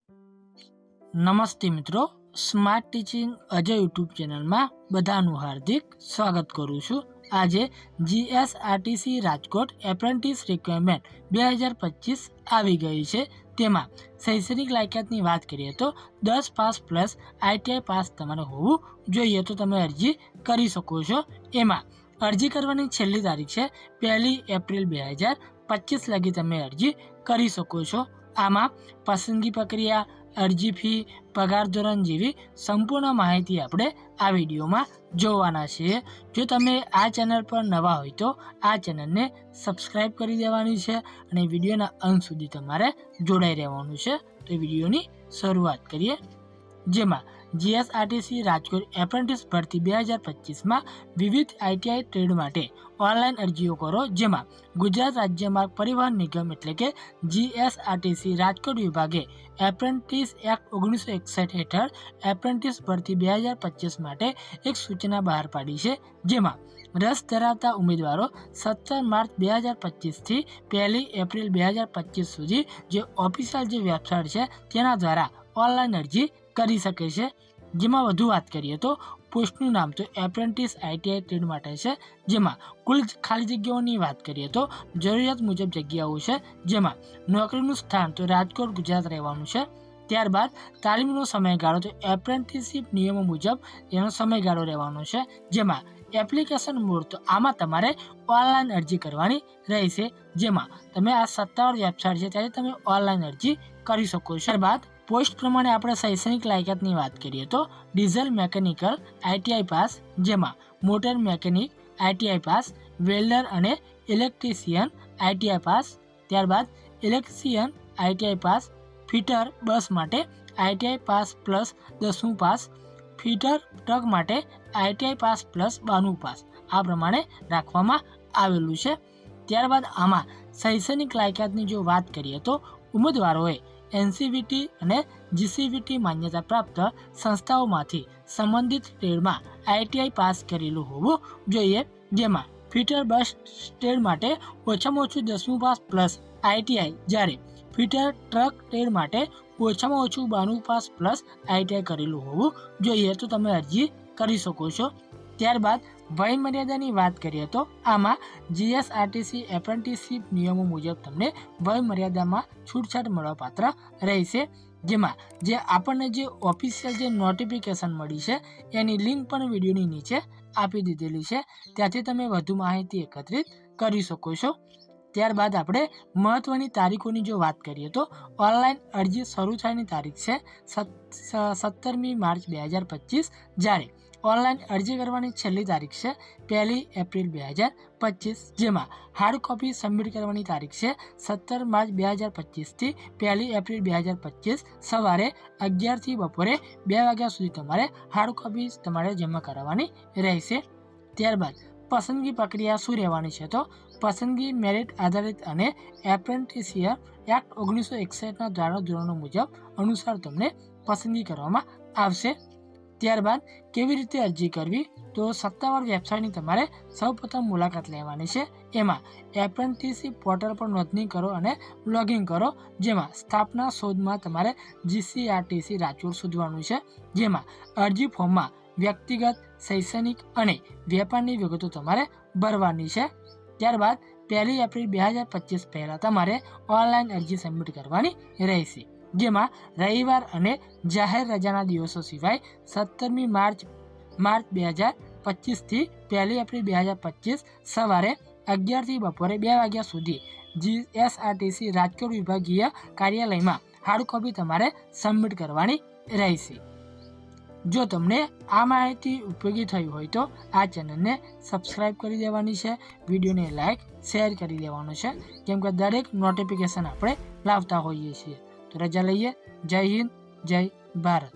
નમસ્તે મિત્રો, smart teaching Ajay YouTube ચેનલમાં બધાનું હાર્દિક સ્વાગત કરું છું। આજે જીએસઆરટીસી રાજકોટ એપ્રેન્ટિસ રિક્વાયરમેન્ટ 2025 આવી ગઈ છે। તેમાં શૈક્ષણિક લાયકાતની વાત કરીએ તો 10 પાસ પ્લસ આઈટીઆઈ પાસ તમારે હોવું જોઈએ તો તમે અરજી કરી શકો છો। એમાં અરજી કરવાની છેલ્લી તારીખ છે 1 એપ્રિલ 2025 લગી તમે અરજી કરી શકો છો। આમાં પસંદગી પ્રક્રિયા, અરજી ફી, પગાર ધોરણ જેવી સંપૂર્ણ માહિતી આપણે આ વિડીયોમાં જોવાના છીએ। જો તમે આ ચેનલ પર નવા હોય તો આ ચેનલને સબસ્ક્રાઈબ કરી દેવાની છે અને વિડીયોના અંત સુધી તમારે જોડાઈ રહેવાનું છે। તો વિડીયોની શરૂઆત કરીએ, જેમાં જીએસઆરટીસી રાજકોટ એપ્રેન્ટિસ ભરતી 2025માં વિવિધ આઈટીઆઈ ટ્રેડ માટે ઓનલાઈન અરજીઓ કરો। જેમાં ગુજરાત રાજ્ય માર્ગ પરિવહન નિગમ એટલે કે જીએસઆરટીસી રાજકોટ વિભાગે એપ્રેન્ટિસ એક્ટ 1961 હેઠળ એપ્રેન્ટિસ ભરતી 2025 માટે એક સૂચના બહાર પાડી છે। જેમાં રસ ધરાવતા ઉમેદવારો 17 માર્ચ 2025થી 1 એપ્રિલ 2025 સુધી જે ઓફિશિયલ જે વેબસાઇટ છે તેના દ્વારા ઓનલાઈન અરજી કરી શકે છે। જેમાં વધુ વાત કરીએ તો પોસ્ટનું નામ તો એપ્રેન્ટિસ આઈટીઆઈ ટ્રેડ માટે છે। જેમાં કુલ ખાલી જગ્યાઓની વાત કરીએ તો જરૂરિયાત મુજબ જગ્યાઓ છે। જેમાં નોકરીનું સ્થાન તો રાજકોટ ગુજરાત રહેવાનું છે। ત્યારબાદ તાલીમનો સમયગાળો તો એપ્રેન્ટિસશીપ નિયમો મુજબ એનો સમયગાળો રહેવાનો છે। જેમાં એપ્લિકેશન મોડ તો આમાં તમારે ઓનલાઈન અરજી કરવાની રહેશે। જેમાં તમે આ સત્તાવાર વેબસાઇટ છે ત્યારે તમે ઓનલાઈન અરજી કરી શકો છો। ત્યારબાદ પોસ્ટ પ્રમાણે આપણે શૈક્ષણિક લાયકાતની વાત કરીએ તો ડીઝલ મેકેનિકલ આઈટીઆઈ પાસ, જેમાં motor mechanic ITI pass, welder અને ઇલેક્ટ્રિશિયન આઈટીઆઈ પાસ, ત્યારબાદ electrician ITI pass, fitter bus માટે આઈટીઆઈ પાસ પ્લસ 10મું પાસ, ફિટર ટ્રક માટે આઈટીઆઈ પાસ પ્લસ 92મું પાસ આ પ્રમાણે રાખવામાં આવેલું છે। ત્યારબાદ આમાં શૈક્ષણિક લાયકાતની જો વાત કરીએ તો ઉમેદવારોએ એનસીવીટી અને જીસીવીટી માન્યતા પ્રાપ્ત સંસ્થાઓમાંથી સંબંધિત ટ્રેડમાં આઈટીઆઈ પાસ કરેલું હોવું જોઈએ। જેમાં ફિટર બસ ટ્રેડ માટે ઓછામાં ઓછું 10મું પાસ પ્લસ આઈટીઆઈ, જ્યારે ફિટર ટ્રક ટ્રેડ માટે ઓછામાં ઓછું 92મું પાસ પ્લસ આઈટીઆઈ કરેલું હોવું જોઈએ તો તમે અરજી કરી શકો છો। ત્યારબાદ વય મર્યાદાની વાત કરીએ તો આમાં જીએસઆરટીસી એપ્રેન્ટિસશીપ નિયમો મુજબ તમને વય મર્યાદામાં છૂટછાટ મળવાપાત્ર રહેશે। જેમાં જે આપણને જે ઓફિશિયલ જે નોટિફિકેશન મળી છે એની લિંક પણ વિડીયોની નીચે આપી દીધેલી છે, ત્યાંથી તમે વધુ માહિતી એકત્રિત કરી શકો છો। ત્યારબાદ આપણે મહત્વની તારીખોની જો વાત કરીએ તો ઓનલાઈન અરજી શરૂ થવાની તારીખ છે 17મી માર્ચ 2025, જ્યારે ઓનલાઈન અરજી કરવાની છેલ્લી તારીખ છે 1 એપ્રિલ 2025। જેમાં હાર્ડ કોપી સબમિટ કરવાની તારીખ છે 17 માર્ચ 2025થી 1 એપ્રિલ 2025 સવારે 11થી બપોરે 2 વાગ્યા સુધી તમારે હાર્ડ કોપી તમારે જમા કરાવવાની રહેશે। ત્યારબાદ પસંદગી પ્રક્રિયા શું રહેવાની છે તો પસંદગી મેરિટ આધારિત અને એપ્રેન્ટિસિયર એક્ટ 1961ના ધારાધોરણો મુજબ અનુસાર તમને પસંદગી કરવામાં આવશે। ત્યારબાદ કેવી રીતે અરજી કરવી તો સત્તાવાર વેબસાઇટની તમારે સૌપ્રથમ મુલાકાત લેવાની છે। એમાં એપ્રેન્ટિસશીપ પોર્ટલ પર નોંધણી કરો અને લોગિન કરો। જેમાં સ્થાપના શોધમાં તમારે જીસીઆરટીસી રાજકોટ શોધવાનું છે। જેમાં અરજી ફોર્મમાં વ્યક્તિગત, શૈક્ષણિક અને વેપારની વિગતો તમારે ભરવાની છે। ત્યારબાદ 1 એપ્રિલ 2025 પહેલાં તમારે ઓનલાઈન અરજી સબમિટ કરવાની રહેશે। જેમાં રવિવાર અને જાહેર રજાના દિવસો સિવાય 17મી માર્ચ 2025થી 1 એપ્રિલ 2025 સવારે 11થી બપોરે 2 વાગ્યા સુધી જીએસઆરટીસી રાજકોટ વિભાગીય કાર્યાલયમાં હાર્ડ કોપી તમારે સબમિટ કરવાની રહેશે। જો તમને આ માહિતી ઉપયોગી થઈ હોય તો આ ચેનલને સબસ્ક્રાઈબ કરી દેવાની છે, વિડીયોને લાઇક શેર કરી દેવાનું છે, કેમ કે દરેક નોટિફિકેશન આપણે લાવતા હોઈએ છીએ। તો રજા લઈએ, જય હિન્દ, જય ભારત।